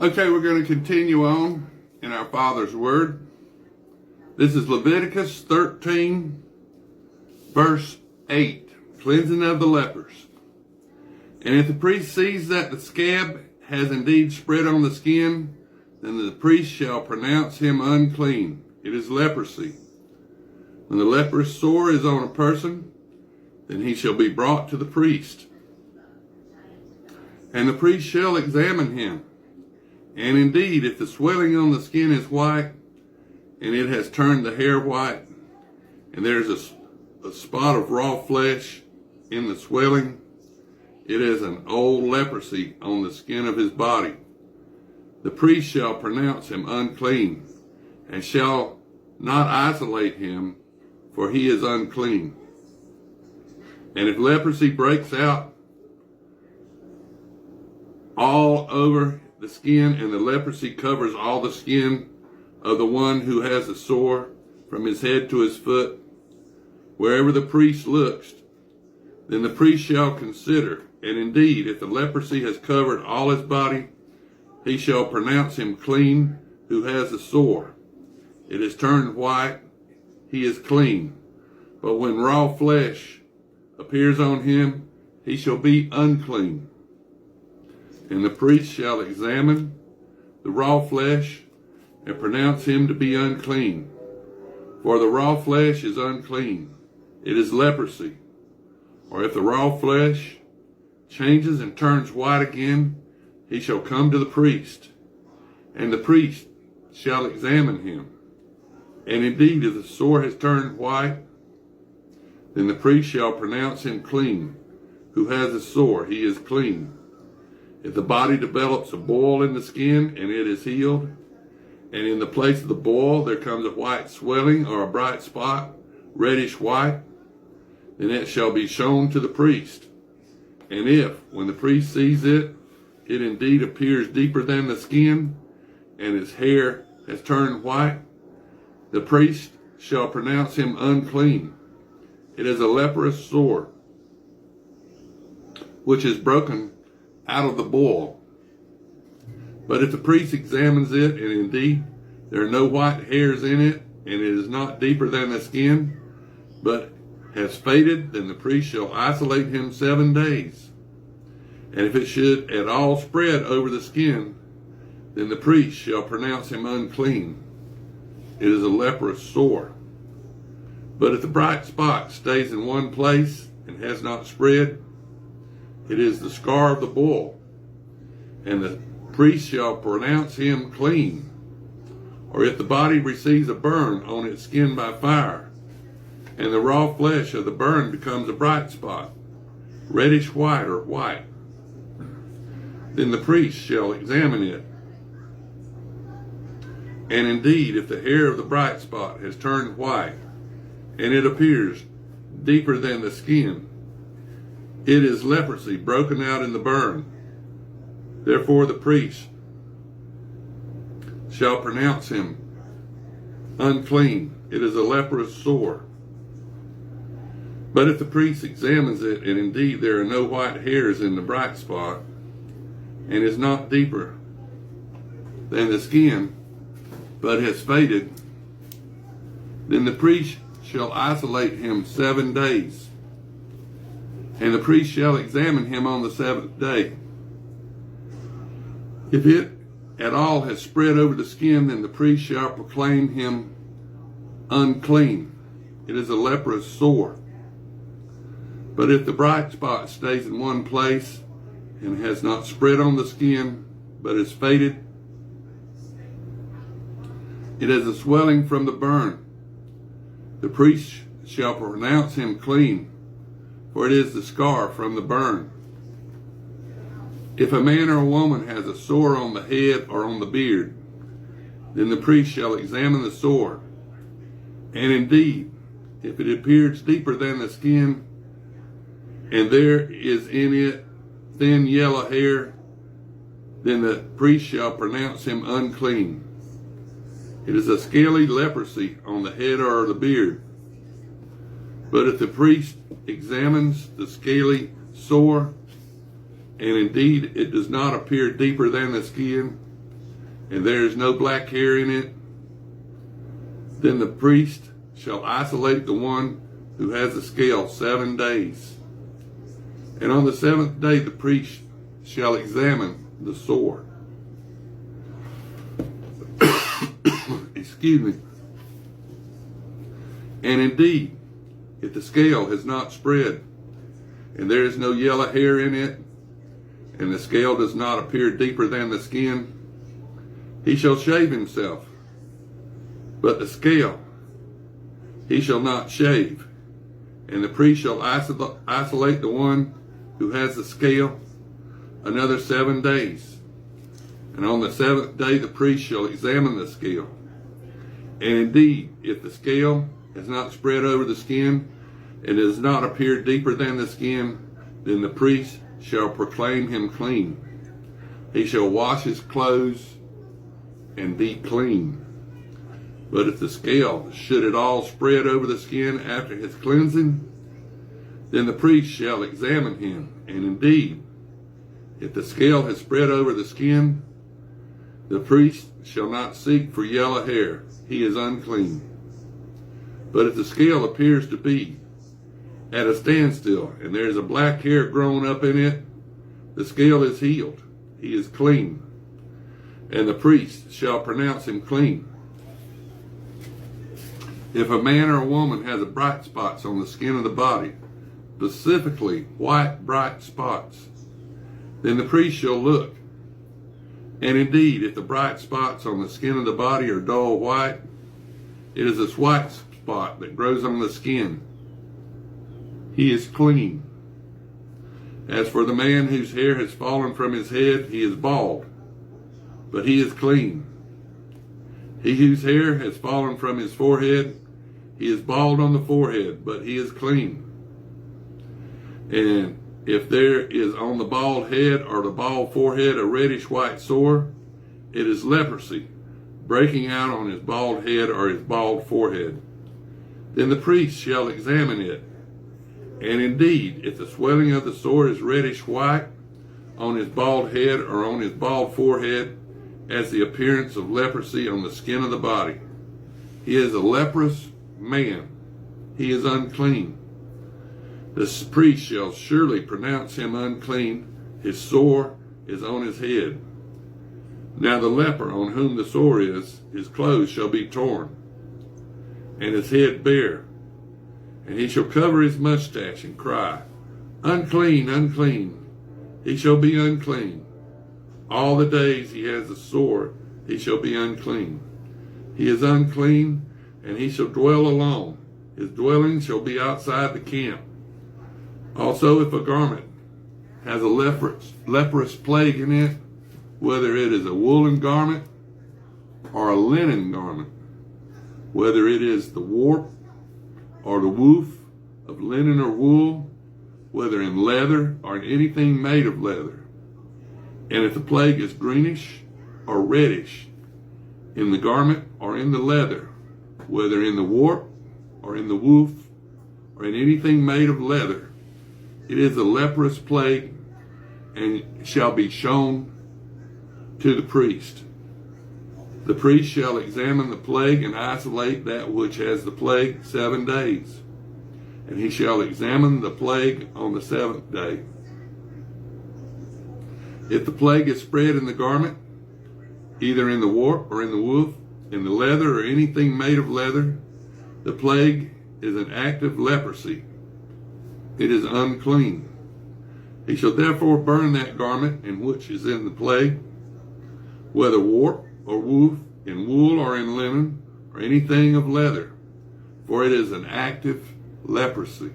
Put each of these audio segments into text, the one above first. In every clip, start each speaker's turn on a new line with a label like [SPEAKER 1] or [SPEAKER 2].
[SPEAKER 1] Okay, we're going to continue on in our Father's Word. This is Leviticus 13, verse 8, cleansing of the lepers. And if the priest sees that the scab has indeed spread on the skin, then the priest shall pronounce him unclean. It is leprosy. When the leprous sore is on a person, then he shall be brought to the priest. And the priest shall examine him. And indeed, if the swelling on the skin is white, and it has turned the hair white, and there's a spot of raw flesh in the swelling, it is an old leprosy on the skin of his body. The priest shall pronounce him unclean, and shall not isolate him, for he is unclean. And if leprosy breaks out all over the skin, and the leprosy covers all the skin of the one who has the sore from his head to his foot, wherever the priest looks, then the priest shall consider, and indeed, if the leprosy has covered all his body, he shall pronounce him clean who has the sore. It has turned white, he is clean. But when raw flesh appears on him, he shall be unclean. And the priest shall examine the raw flesh and pronounce him to be unclean. For the raw flesh is unclean. It is leprosy. Or if the raw flesh changes and turns white again, he shall come to the priest. And the priest shall examine him. And indeed, if the sore has turned white, then the priest shall pronounce him clean. Who has a sore, he is clean. If the body develops a boil in the skin, and it is healed, and in the place of the boil there comes a white swelling or a bright spot, reddish white, then it shall be shown to the priest. And if, when the priest sees it, it indeed appears deeper than the skin, and his hair has turned white, the priest shall pronounce him unclean. It is a leprous sore, which is broken out of the boil. But if the priest examines it, and indeed there are no white hairs in it, and it is not deeper than the skin, but has faded, then the priest shall isolate him 7 days. And if it should at all spread over the skin, then the priest shall pronounce him unclean. It is a leprous sore. But if the bright spot stays in one place and has not spread, it is the scar of the boil, and the priest shall pronounce him clean. Or if the body receives a burn on its skin by fire, and the raw flesh of the burn becomes a bright spot, reddish white or white, then the priest shall examine it. And indeed, if the hair of the bright spot has turned white, and it appears deeper than the skin, it is leprosy broken out in the burn. Therefore the priest shall pronounce him unclean. It is a leprous sore. But if the priest examines it, and indeed there are no white hairs in the bright spot, and is not deeper than the skin, but has faded, then the priest shall isolate him 7 days. And the priest shall examine him on the 7th day. If it at all has spread over the skin, then the priest shall proclaim him unclean. It is a leprous sore. But if the bright spot stays in one place and has not spread on the skin, but is faded, it is a swelling from the burn. The priest shall pronounce him clean, for it is the scar from the burn. If a man or a woman has a sore on the head or on the beard, then the priest shall examine the sore. And indeed, if it appears deeper than the skin, and there is in it thin yellow hair, then the priest shall pronounce him unclean. It is a scaly leprosy on the head or the beard. But if the priest examines the scaly sore, and indeed it does not appear deeper than the skin, and there is no black hair in it, then the priest shall isolate the one who has the scale 7 days. And on the 7th day the priest shall examine the sore. Excuse me. And indeed, if the scale has not spread, and there is no yellow hair in it, and the scale does not appear deeper than the skin, he shall shave himself. But the scale he shall not shave, and the priest shall isolate the one who has the scale another 7 days. And on the 7th day the priest shall examine the scale. And indeed, if the scale has not spread over the skin, and does not appear deeper than the skin, then the priest shall proclaim him clean. He shall wash his clothes and be clean. But if the scale should at all spread over the skin after his cleansing, then the priest shall examine him. And indeed, if the scale has spread over the skin, the priest shall not seek for yellow hair. He is unclean. But if the scale appears to be at a standstill, and there is a black hair grown up in it, the scale is healed. He is clean. And the priest shall pronounce him clean. If a man or a woman has bright spots on the skin of the body, specifically white bright spots, then the priest shall look. And indeed, if the bright spots on the skin of the body are dull white, it is this white spot that grows on the skin. He is clean. As for the man whose hair has fallen from his head, he is bald, but he is clean. He whose hair has fallen from his forehead, he is bald on the forehead, but he is clean. And if there is on the bald head or the bald forehead a reddish white sore, it is leprosy breaking out on his bald head or his bald forehead. Then the priest shall examine it. And indeed, if the swelling of the sore is reddish white on his bald head or on his bald forehead, as the appearance of leprosy on the skin of the body, he is a leprous man. He is unclean. The priest shall surely pronounce him unclean. His sore is on his head. Now the leper on whom the sore is, his clothes shall be torn, and his head bare. And he shall cover his mustache and cry, "Unclean, unclean." He shall be unclean. All the days he has a sore, he shall be unclean. He is unclean, and he shall dwell alone. His dwelling shall be outside the camp. Also, if a garment has a leprous plague in it, whether it is a woolen garment or a linen garment, whether it is the warp or the woof of linen or wool, whether in leather or in anything made of leather, and if the plague is greenish or reddish in the garment or in the leather, whether in the warp or in the woof or in anything made of leather, it is a leprous plague, and shall be shown to the priest. The priest shall examine the plague and isolate that which has the plague 7 days. And he shall examine the plague on the 7th day. If the plague is spread in the garment, either in the warp or in the woof, in the leather or anything made of leather, the plague is an active leprosy. It is unclean. He shall therefore burn that garment in which is in the plague, whether warp or woof, in wool or in linen, or anything of leather, for it is an active leprosy.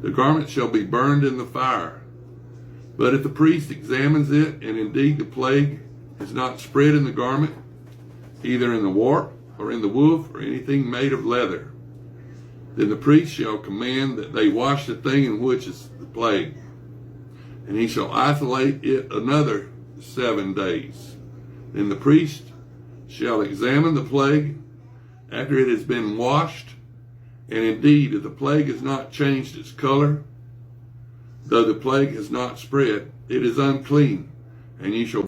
[SPEAKER 1] The garment shall be burned in the fire. But if the priest examines it, and indeed the plague is not spread in the garment, either in the warp or in the woof or anything made of leather, then the priest shall command that they wash the thing in which is the plague, and he shall isolate it another 7 days. Then the priest shall examine the plague after it has been washed, and indeed if the plague has not changed its color, though the plague has not spread, it is unclean, and ye shall